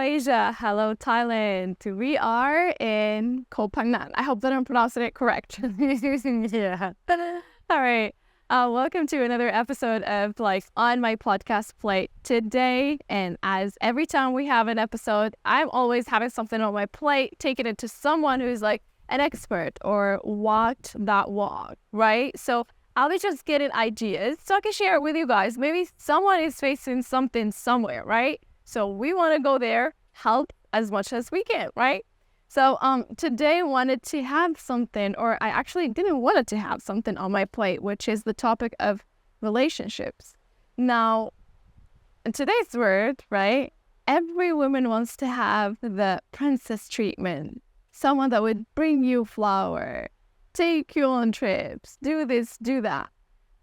Asia. Hello, Thailand. We are in Koh Phangan. I hope that I'm pronouncing it correct. Yeah. All right. Welcome to another episode of On My Podcast Plate today. And as every time we have an episode, I'm always having something on my plate, taking it to someone who's an expert or walked that walk, right? So I'll be just getting ideas so I can share it with you guys. Maybe someone is facing something somewhere, right? So we want to go there, help as much as we can, right? So today I wanted to have something, or I actually didn't want to have something on my plate, which is the topic of relationships. Now, in today's world, right, every woman wants to have the princess treatment, someone that would bring you flower, take you on trips, do this, do that.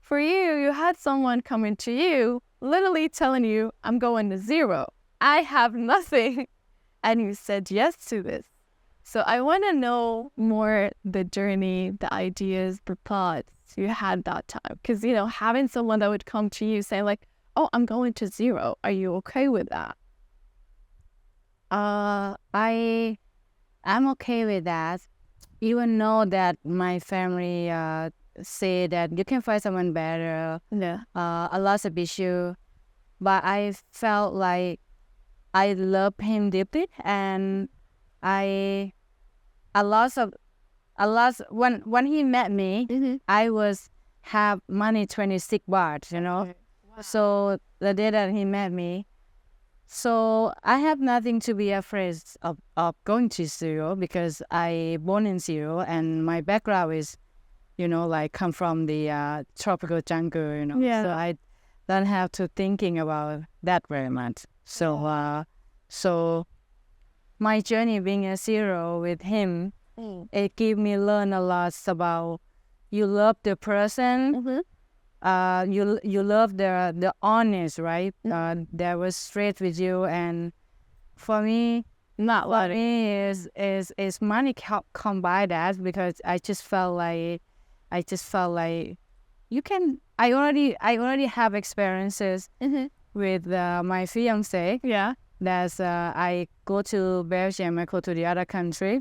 For you, you had someone coming to you, literally telling you, I'm going to zero. I have nothing. And you said yes to this. So I want to know more the journey, the ideas, the thoughts you had that time. Because, having someone that would come to you saying oh, I'm going to zero. Are you okay with that? I'm okay with that. Even though that my family say that you can find someone better, a lot of issue, but I felt like I love him deeply, and when he met me, I was have money 26 baht, Wow. So the day that he met me, so I have nothing to be afraid of going to zero, because I born in zero, and my background is, come from the tropical jungle, Yeah. So I don't have to thinking about that very much. So my journey being a zero with him, it gave me learn a lot about you love the person, you love the honest, right? That was straight with you, and for me, is money come by that, because I just felt like you can. I already have experiences with my fiance. Yeah. That's I go to Belgium, I go to the other country,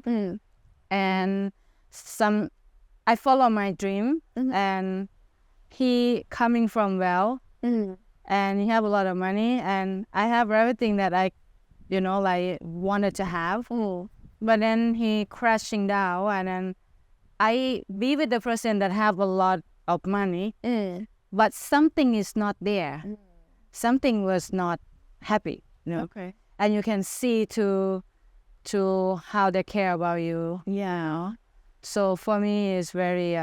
and I follow my dream, and he coming from well, and he have a lot of money, and I have everything that I, wanted to have, but then he crashing down, and then I be with the person that have a lot of money, but something is not there, something was not happy. Okay. And you can see to how they care about you. Yeah. So for me, it's very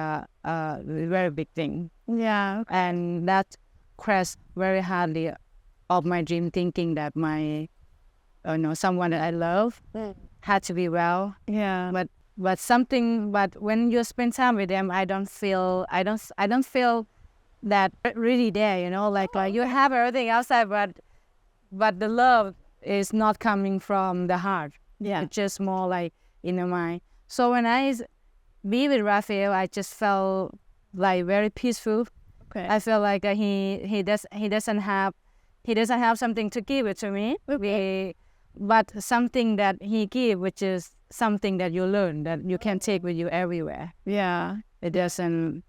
very big thing. Yeah. And that crashed very hardly of my dream, thinking that my someone that I love had to be well. Yeah. But when you spend time with them, I don't feel that really there. Like you have everything outside, but the love is not coming from the heart. Yeah. It's just more like in the mind. So when I be with Rafael, I just felt like very peaceful. Okay. I feel like he doesn't have something to give it to me. Okay. But something that he give, which is something that you learn, that you can take with you everywhere. Yeah. It doesn't.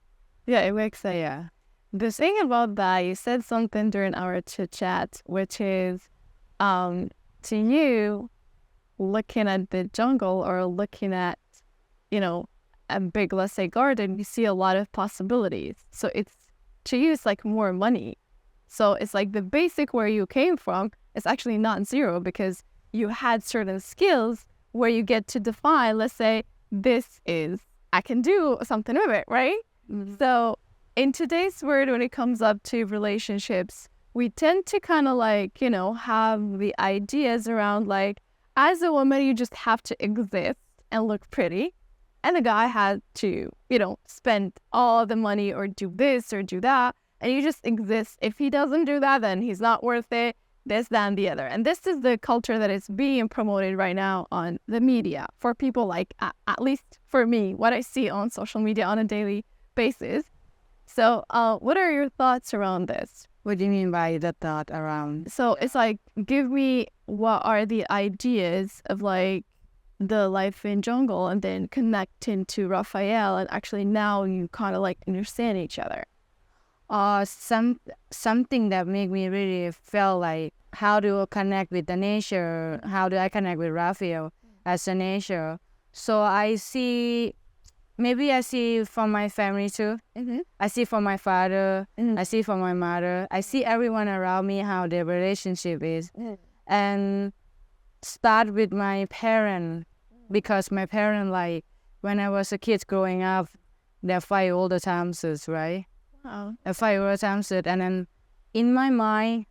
Yeah, it makes sense. Yeah. The thing about that, you said something during our chit chat, which is, to you, looking at the jungle or looking at, a big, let's say, garden, you see a lot of possibilities. So to you, it's like more money. So it's like the basic where you came from is actually not zero, because you had certain skills where you get to define, let's say, I can do something with it, right? Mm-hmm. So in today's world, when it comes up to relationships, we tend to kind of have the ideas around as a woman, you just have to exist and look pretty. And the guy had to, spend all the money or do this or do that. And you just exist. If he doesn't do that, then he's not worth it. This, that, and the other. And this is the culture that is being promoted right now on the media for people at least for me, what I see on social media on a daily basis. So what are your thoughts around this? What do you mean by the thought around? So it's give me what are the ideas of like the life in jungle and then connecting to Rafael and actually now you kind of like understand each other? Something that make me really feel like how do I connect with the nature? How do I connect with Raphael as a nature? So I see from my family too. I see from my father. I see from my mother. I see everyone around me how their relationship is, and start with my parent because my parent like when I was a kid growing up, they fight all the time, right? Wow. I fight all the time, and then in my mind,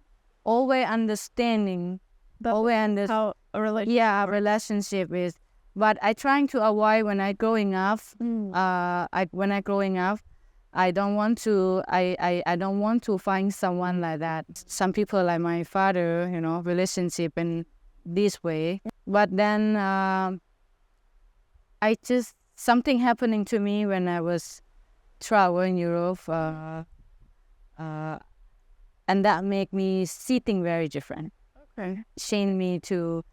always understanding, How a relationship. yeah, relationship is. But I trying to avoid when I growing up. When I growing up, I don't want to. I don't want to find someone like that. Some people like my father, relationship in this way. But then I just something happening to me when I was traveling Europe, and that make me see things very different. Okay. Change me to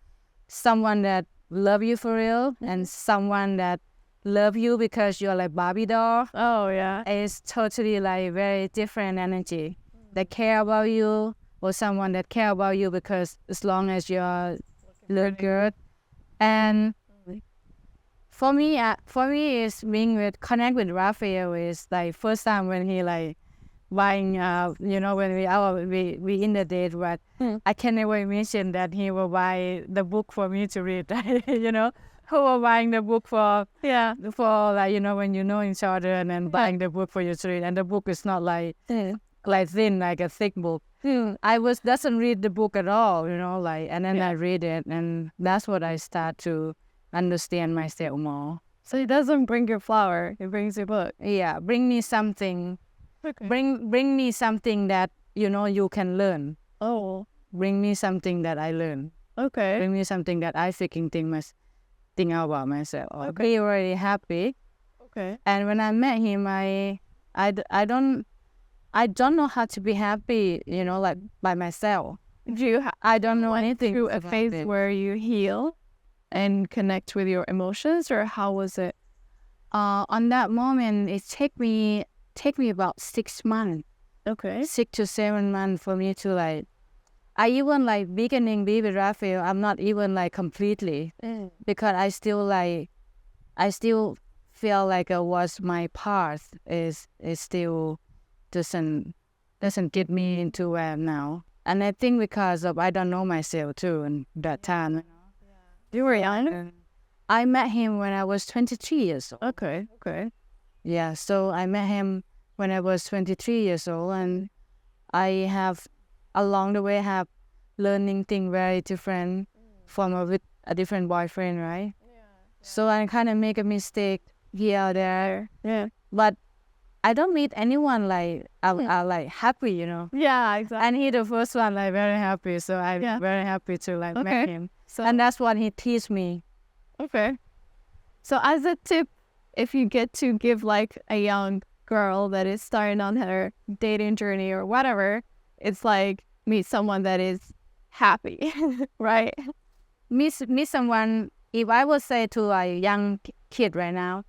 someone that love you for real and someone that love you because you're like Barbie doll. Oh yeah. It's totally like very different energy. That care about you or someone that care about you because as long as you look good. And for me is being connect with Rafael is like first time when he like buying when we in the date, but I can never imagine that he will buy the book for me to read. Who will buying the book for like when you know each other and then buying the book for you to read, and the book is not like thin like a thick book. I doesn't read the book at all, and then I read it, and that's what I start to understand myself more. So he doesn't bring your flower; he brings your book. Yeah, bring me something. Okay. Bring me something that you can learn. Oh. Bring me something that I learn. Okay. Bring me something that I think out about myself. Okay. Be really happy. Okay. And when I met him, I don't know how to be happy. Like by myself. I don't know anything. Through a phase where you heal and connect with your emotions, or how was it? On that moment, it take me about 6 months. Okay. 6 to 7 months for me to like. I even like beginning be with Rafael. I'm not even like completely because I still feel like it was my path is still doesn't get me into where I am now. And I think because of I don't know myself too in that time. You were young. I met him when I was 23 years old. Okay. Yeah, so I met him when I was 23 years old, and I have along the way have learning things very different from with a different boyfriend, right? So I kind of make a mistake here or there. Yeah. But I don't meet anyone like I like happy, Yeah, exactly. And he the first one like very happy, so I'm very happy to like meet him. So, and that's what he teach me. Okay. So as a tip, if you get to give like a young girl that is starting on her dating journey or whatever, it's like meet someone that is happy, right? Meet someone. If I would say to a young kid right now,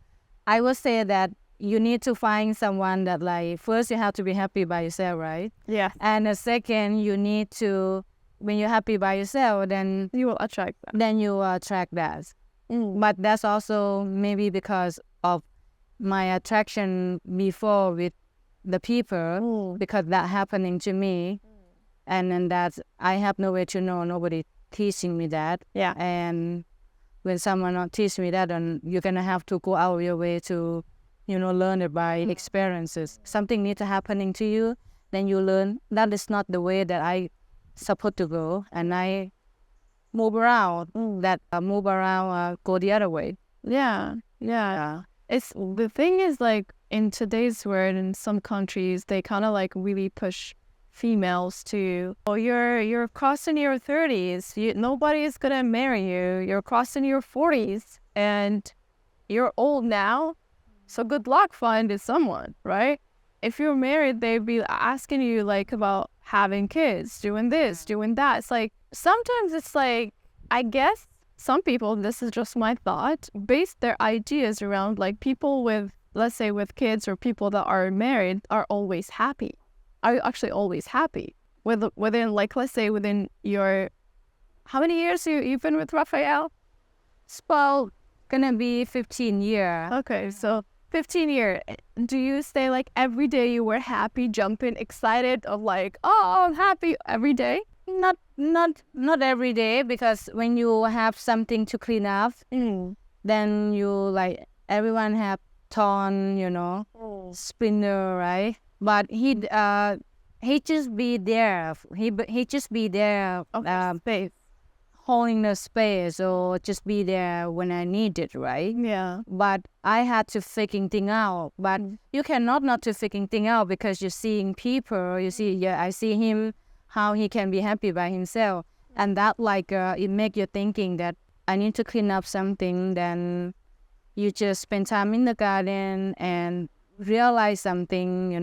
I would say that you need to find someone that like first you have to be happy by yourself, right? Yeah. And the second, you need to when you're happy by yourself, then you will attract that. Then you attract that. But that's also maybe because of my attraction before with the people, because that happening to me, and then that I have no way to know, nobody teaching me that. Yeah. And when someone not teach me that, then you're gonna have to go out of your way to, learn it by experiences. Something needs to happening to you, then you learn that is not the way that I supposed to go, and I move around. Go the other way. Yeah. It's the thing is like in today's world in some countries they kind of like really push females to you're crossing your 30s, nobody is gonna marry you, you're crossing your 40s and you're old now, so good luck finding someone, right? If you're married, they'd be asking you like about having kids, doing this, doing that. It's like sometimes it's like, I guess some people, this is just my thought, base their ideas around like people with, let's say with kids or people that are married are always happy. Are you actually always happy? Within like, let's say within your, how many years you've been with Rafael? It's about gonna be 15 years. Okay, so 15 years. Do you say like every day you were happy, jumping, excited of like, oh, I'm happy every day? Not every day, because when you have something to clean up, then you like everyone have torn, splinter, right? But he just be there. He just be there, Space. holding the space, or just be there when I need it, right? Yeah. But I had to figuring thing out. But you cannot not to figuring thing out, because you're seeing people. You see, I see him, how he can be happy by himself, and that like it make you thinking that I need to clean up something. Then you just spend time in the garden and realize something.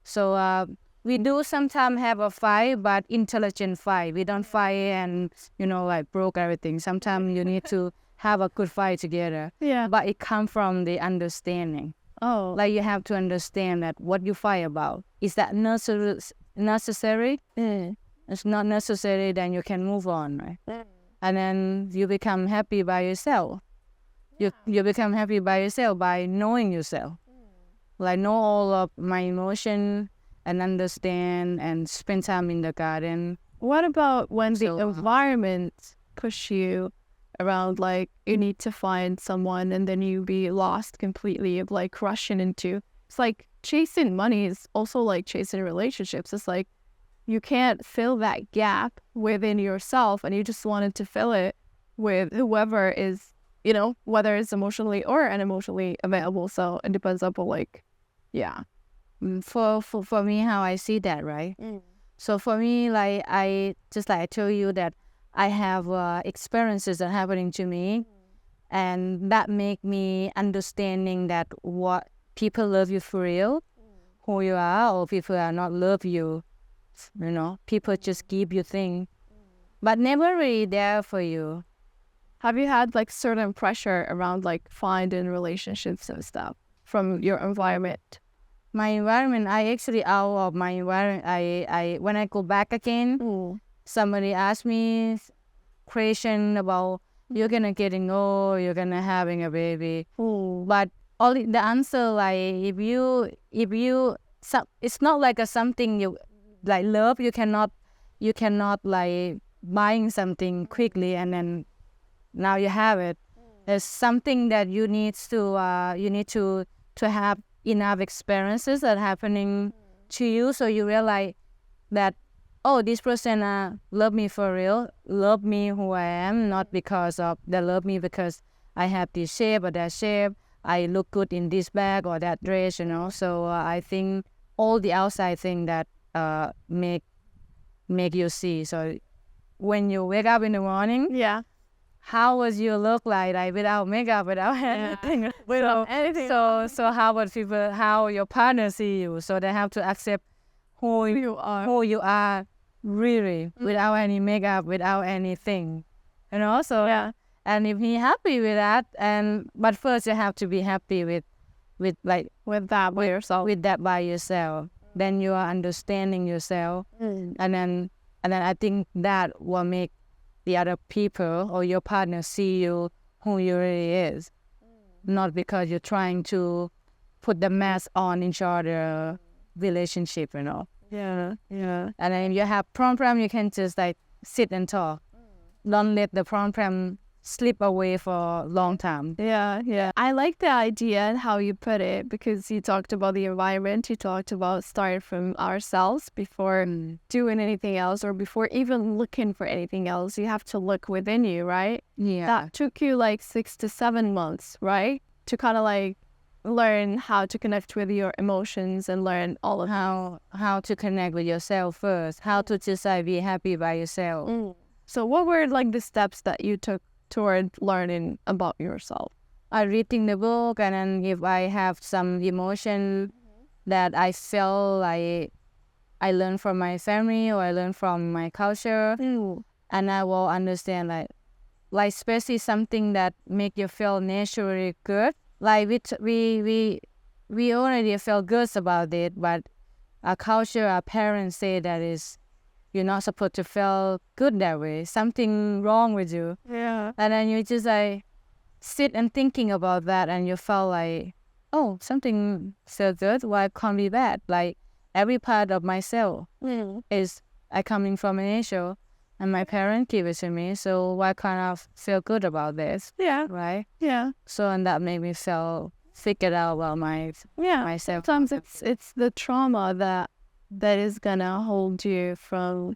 So we do sometimes have a fight, but intelligent fight. We don't fight and like broke everything. Sometimes you need to have a good fight together. Yeah. But it comes from the understanding. Oh. Like you have to understand that what you fight about, is that necessary? It's not necessary, then you can move on, right? And then you become happy by yourself. You become happy by yourself by knowing yourself. Like know all of my emotion and understand and spend time in the garden. What about when the environment push you around, like you need to find someone and then you be lost completely of like rushing into, it's like chasing money is also like chasing relationships. It's like you can't fill that gap within yourself and you just wanted to fill it with whoever is, whether it's emotionally or unemotionally available. So it depends upon like, yeah. For me, how I see that, right? So for me, like I told you that I have experiences that are happening to me, and that make me understanding that what people love you for real, who you are, or people are not love you. People just give you things, but never really there for you. Have you had like certain pressure around like finding relationships and stuff from your environment? My environment, I actually out of my environment. I when I go back again, somebody asked me question about you're gonna getting old, you're gonna having a baby. But all the answer, like if you it's not like a something you like love. You cannot like buying something quickly and then now you have it. There's something that you need to have enough experiences that happening to you, so you realize that, oh, this person love me for real, love me who I am, not because of they love me because I have this shape or that shape, I look good in this bag or that dress, So I think all the outside thing that make you see. So when you wake up in the morning, how was your look like without makeup, without anything, without anything? So how about people, how your partner see you? So they have to accept who you are really, without any makeup, without anything, So and if he happy with that, but first you have to be happy with that by yourself. With that by yourself, then you are understanding yourself, and then I think that will make the other people or your partner see you who you really is, not because you're trying to put the mask on each other relationship, Yeah. And then if you have problem, you can just like sit and talk. Don't let the problem slip away for a long time. Yeah. I like the idea and how you put it, because you talked about the environment, you talked about starting from ourselves before doing anything else or before even looking for anything else. You have to look within you, right? Yeah. That took you like 6 to 7 months, right? To kind of like learn how to connect with your emotions and learn all of how to connect with yourself first, how to just be happy by yourself. So what were like the steps that you took toward learning about yourself? I reading the book, and then if I have some emotion that I feel like I learned from my family or I learned from my culture, and I will understand like especially something that make you feel naturally good. Like we already feel good about it, but our culture, our parents say that is you're not supposed to feel good that way. Something wrong with you. Yeah. And then you just like sit and thinking about that, and you felt like, oh, something so good. Why it can't be bad? Like every part of myself is I coming from an Asia, and my parents give it to me. So why can't I feel good about this? Yeah. Right. Yeah. So and that made me figure out about myself. Sometimes it's the trauma that is gonna hold you from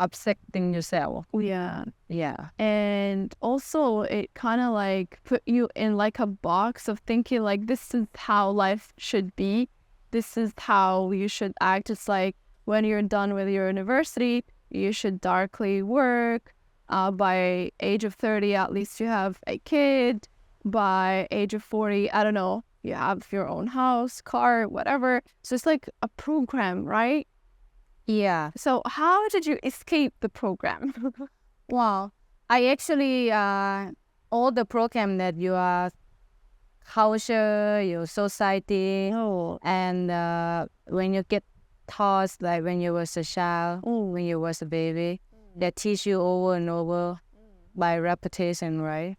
upsetting yourself. yeah. Yeah. And also it kind of like put you in like a box of thinking like this is how life should be, this is how you should act. It's like when you're done with your university you should darkly work, by age of 30 at least you have a kid, by age of 40 I don't know, you have your own house, car, whatever. So it's like a program, right? Yeah. So how did you escape the program? Wow. I actually all the program that you are culture, your society, Oh. and when you get taught like when you was a child, when you was a baby, they teach you over and over by repetition, right?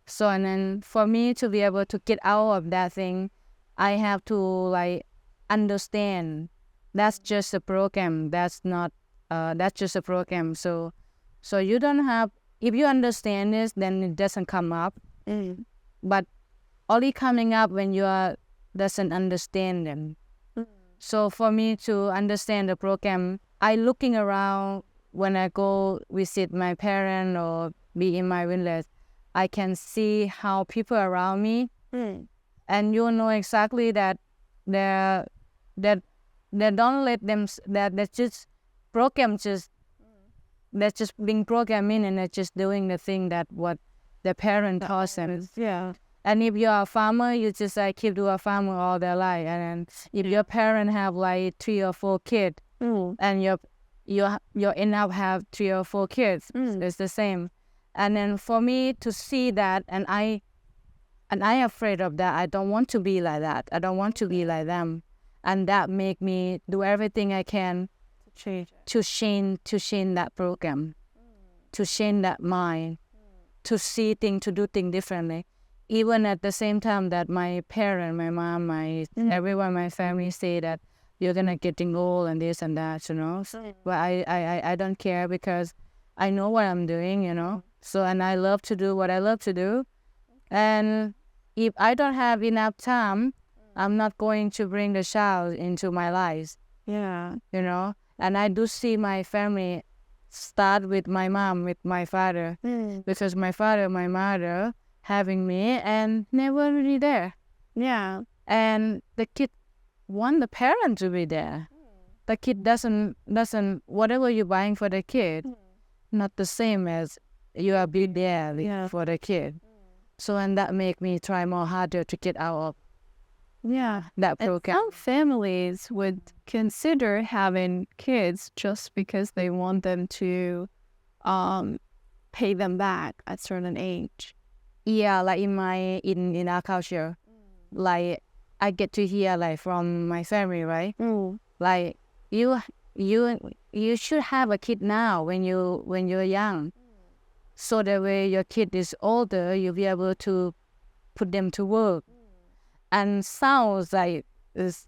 So and then for me to be able to get out of that thing, I have to like understand that's just a program. That's not that's just a program. So you don't have, if you understand this, then it doesn't come up. But only coming up when you doesn't understand them. So for me to understand the program, I looking around when I go visit my parents or be in my village, I can see how people around me, and you know exactly that they don't let them, that just program just they're just being programmed in, and they're just doing the thing that what the parent taught them. Yeah. And if you're a farmer, you just like keep doing a farmer all their life. And then if your parent have like 3 or 4 kids, and you end up have 3 or 4 kids, it's the same. And then for me to see that, and I afraid of that. I don't want to be like that. I don't want to be like them. And that make me do everything I can to change that program, to change that mind, to see things, to do things differently. Even at the same time that my parent, my mom, everyone, my family say that you're gonna getting old and this and that, you know. But I don't care because I know what I'm doing, you know. So and I love to do what I love to do. And if I don't have enough time, I'm not going to bring the child into my life. Yeah. You know. And I do see my family start with my mom, with my father, because my father, my mother having me and never really there. Yeah. And the kid want the parent to be there. The kid doesn't whatever you're buying for the kid, not the same as you are being there for the kid. So and that make me try more harder to get out of that program. Some families would consider having kids just because they want them to pay them back at certain age. Yeah, like in our culture, like I get to hear like from my family, right? Like you should have a kid now when you're young, so that way your kid is older, you'll be able to put them to work. And sounds like is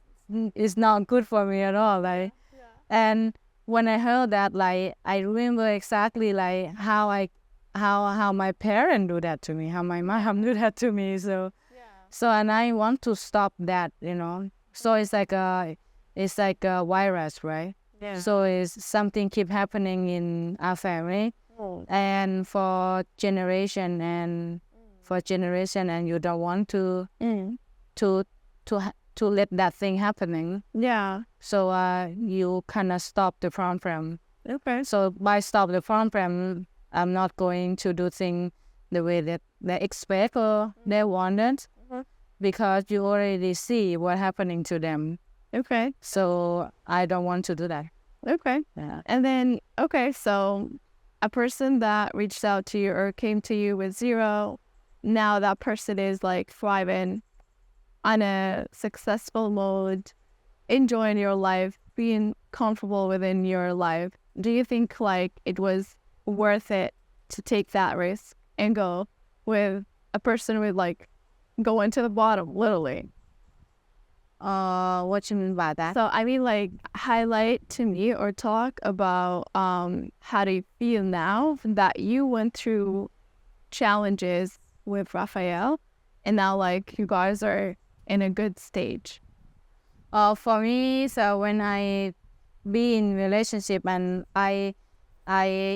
not good for me at all, like. And when I heard that, like I remember exactly like how my parents do that to me, how my mom do that to me. So and I want to stop that, you know. So it's like a virus, right? Yeah. So it's something keep happening in our family, and for generation, and you don't want to let that thing happening. Yeah. So you kind of stop the program. Okay. So by stop the program, I'm not going to do things the way that they expect or they wanted, because you already see what happening to them. Okay. So I don't want to do that. Okay. Yeah. And then, okay, so a person that reached out to you or came to you with zero, now that person is like thriving on a successful mode, enjoying your life, being comfortable within your life. Do you think like it was worth it to take that risk and go with a person with like going to the bottom, literally? What you mean by that? So I mean, like, highlight to me or talk about how do you feel now that you went through challenges with Rafael, and now like you guys are in a good stage. For me, so when I be in relationship and I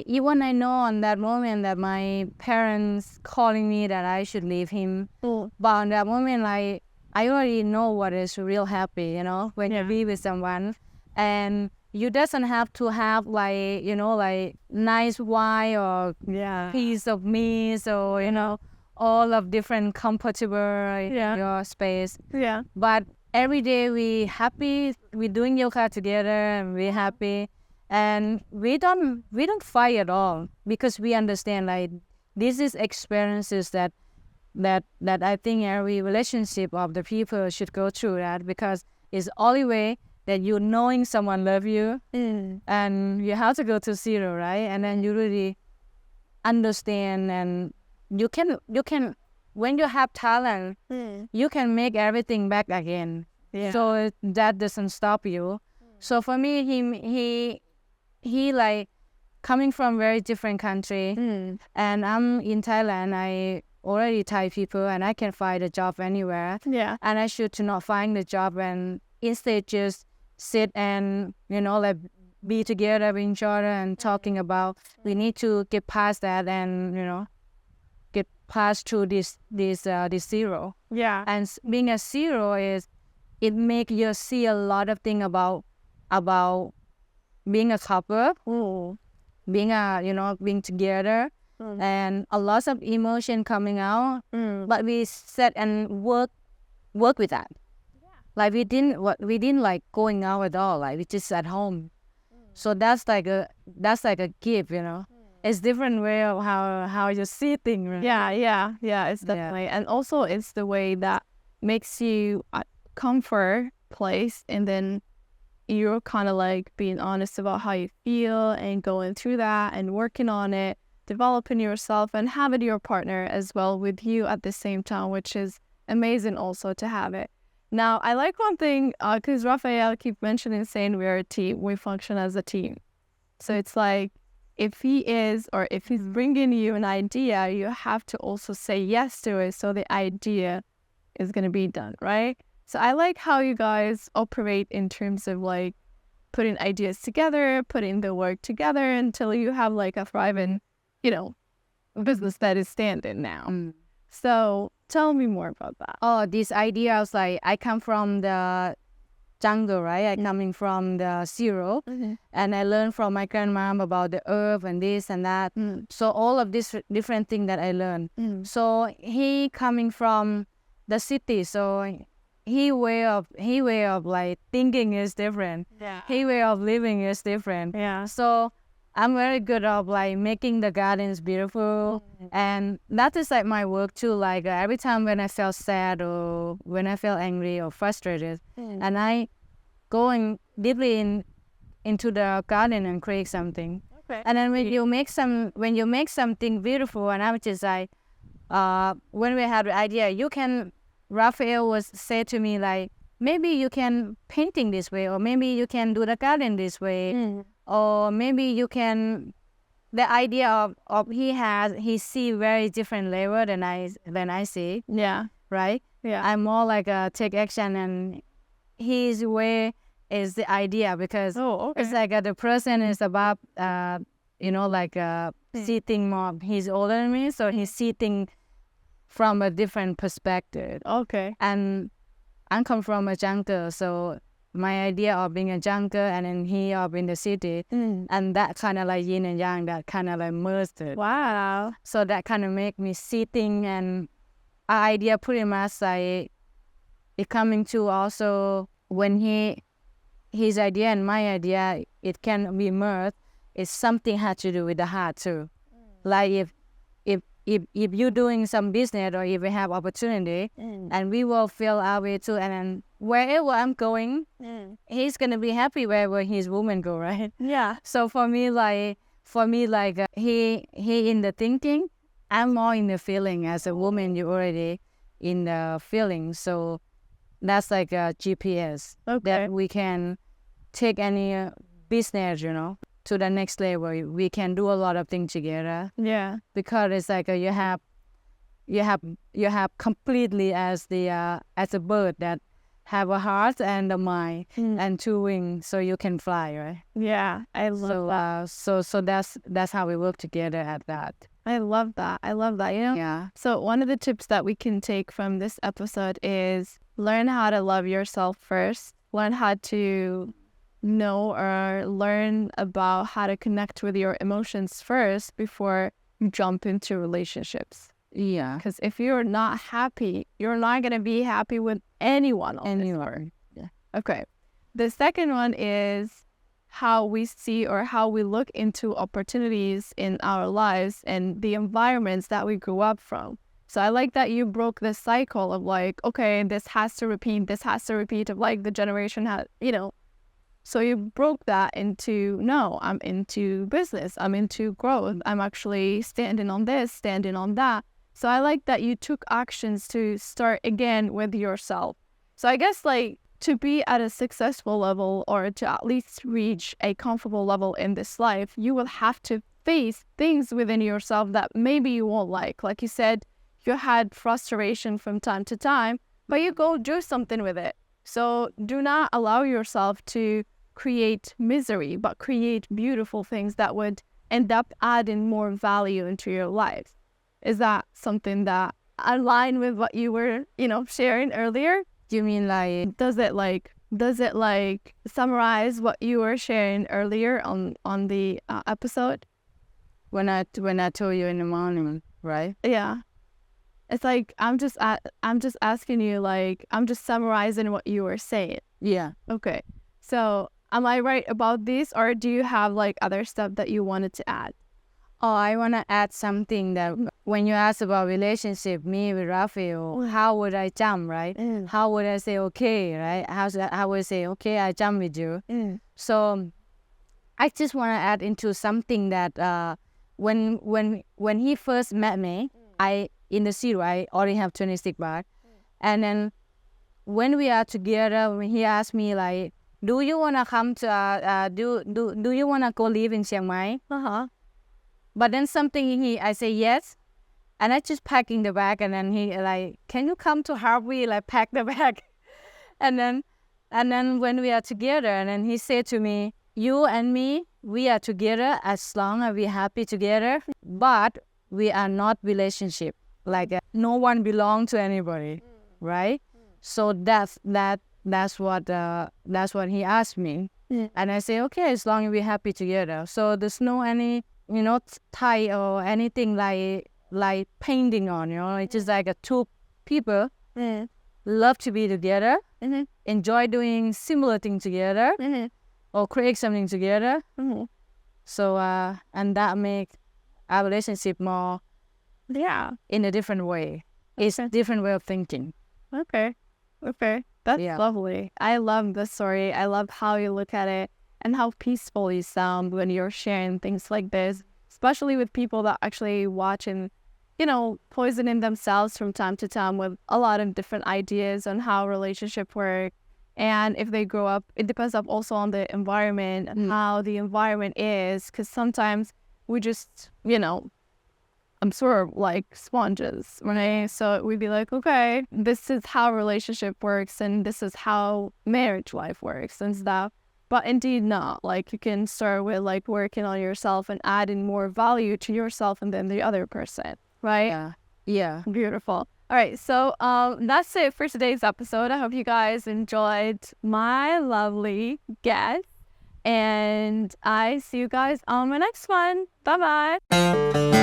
even I know on that moment that my parents calling me that I should leave him, but on that moment I already know what is real happy, you know, when you be with someone, and you doesn't have to have like, you know, like nice wine or piece of meat or, you know, all of different compatible in your space. Yeah. But every day we happy, we doing yoga together and we happy, and we don't fight at all because we understand like this is experiences that I think every relationship of the people should go through that, because it's only way that you knowing someone love you, and you have to go to zero, right? And then you really understand, and you can when you have talent, you can make everything back again. So that doesn't stop you. So for me, he like coming from very different country, and I'm in Thailand. I already Thai people, and I can find a job anywhere. Yeah. And I should to not find the job and instead just sit and, you know, like be together with each other and talking about we need to get past that and, you know, get past through this zero. Yeah. And being a zero is it make you see a lot of things about being a couple, being a, you know, being together, and a lot of emotion coming out. But we sat and work with that. Like we didn't like going out at all. Like we just at home. So that's like a gift, you know. It's different way of how you see things. Right? Yeah. It's definitely, and also it's the way that makes you a comfort place, and then you're kind of like being honest about how you feel and going through that and working on it, developing yourself, and having your partner as well with you at the same time, which is amazing also to have it. Now, I like one thing, because Rafael keep mentioning saying we're a team, we function as a team. So it's like, if he is, or if he's bringing you an idea, you have to also say yes to it so the idea is going to be done, right? So I like how you guys operate in terms of like putting ideas together, putting the work together until you have like a thriving, you know, business that is standing now. So tell me more about that. Oh, this idea was like, I come from the jungle, right? I coming from the zero, and I learned from my grandmom about the herb and this and that. So all of these different things that I learned. So he coming from the city, so he way of like thinking is different. He way of living is different. So I'm very good at like making the gardens beautiful, and that is like my work too. Like every time when I felt sad or when I felt angry or frustrated, and I going deeply into the garden and create something. And then when you make something beautiful, and I was just like, when we had the idea, Rafael was say to me like, maybe you can painting this way, or maybe you can do the garden this way, or maybe you can. The idea of he see very different level than I see. Right. I'm more like a take action, and his way is the idea, because it's like the person is about you know, like see thing more. He's older than me, so he see thing from a different perspective. And I come from a jungle, so my idea of being a jungle and then he up in the city, and that kind of like yin and yang, that kind of like merged it. Wow. So that kind of make me see things, and idea pretty much like it coming to also when he his idea and my idea, it can be merged. It's something had to do with the heart too. Like if you're doing some business or if we have opportunity, and we will feel our way too, and then wherever I'm going, he's gonna be happy wherever his woman go, right? Yeah. So for me, he in the thinking, I'm more in the feeling. As a woman, you're already in the feeling. So that's like a GPS that we can take any business, to the next level. We can do a lot of things together. Yeah. Because it's like you have completely as a bird that have a heart and a mind and two wings, so you can fly, right? Yeah, I love that. So that's how we work together at that. I love that. Yeah. So one of the tips that we can take from this episode is learn how to love yourself first. Learn how to know or learn about how to connect with your emotions first before you jump into relationships. Yeah. Because if you're not happy, you're not going to be happy with anyone on this earth. Yeah. Okay. The second one is how we see or how we look into opportunities in our lives and the environments that we grew up from. So I like that you broke the cycle of like, okay, this has to repeat of like the generation had, So you broke that into, no, I'm into business, I'm into growth, I'm actually standing on this, standing on that. So I like that you took actions to start again with yourself. So I guess like to be at a successful level or to at least reach a comfortable level in this life, you will have to face things within yourself that maybe you won't like. Like you said, you had frustration from time to time, but you go do something with it. So do not allow yourself to create misery, but create beautiful things that would end up adding more value into your life. Is that something that align with what you were, sharing earlier? Do you mean like does it summarize what you were sharing earlier on the episode? When I told you in the morning, right? Yeah. It's like I'm just asking you, like I'm just summarizing what you were saying. Yeah. Okay. So am I right about this, or do you have like other stuff that you wanted to add? Oh, I want to add something that when you ask about relationship, me with Rafael, how would I jump, right? How would I say okay, right? How would I say okay, I jump with you? So I just want to add into something that when he first met me, in the zero I already have 26 baht, and then when we are together, when he asked me like, do you wanna come to do you wanna go live in Chiang Mai? But then I say yes, and I just packing the bag, and then he like, can you come to Harvey, like pack the bag, and then when we are together, and then he said to me, you and me, we are together as long as we're happy together, but we are not relationship. Like no one belong to anybody, right? So that's what he asked me, and I say okay, as long as we're happy together. So there's no any tie or anything like painting on, it's just like two people love to be together, enjoy doing similar things together, or create something together. So and that make our relationship more in a different way. It's a different way of thinking. Okay. That's lovely. I love the story. I love how you look at it and how peaceful you sound when you're sharing things like this, especially with people that actually watch and, poisoning themselves from time to time with a lot of different ideas on how relationships work. And if they grow up, it depends also on the environment and how the environment is, because sometimes we just, absorb like sponges, right? So we'd be like, okay, this is how relationship works and this is how marriage life works and stuff. But indeed not. Like you can start with like working on yourself and adding more value to yourself and then the other person, right? Yeah. Beautiful. All right, so that's it for today's episode. I hope you guys enjoyed my lovely guest, and I see you guys on my next one. Bye-bye.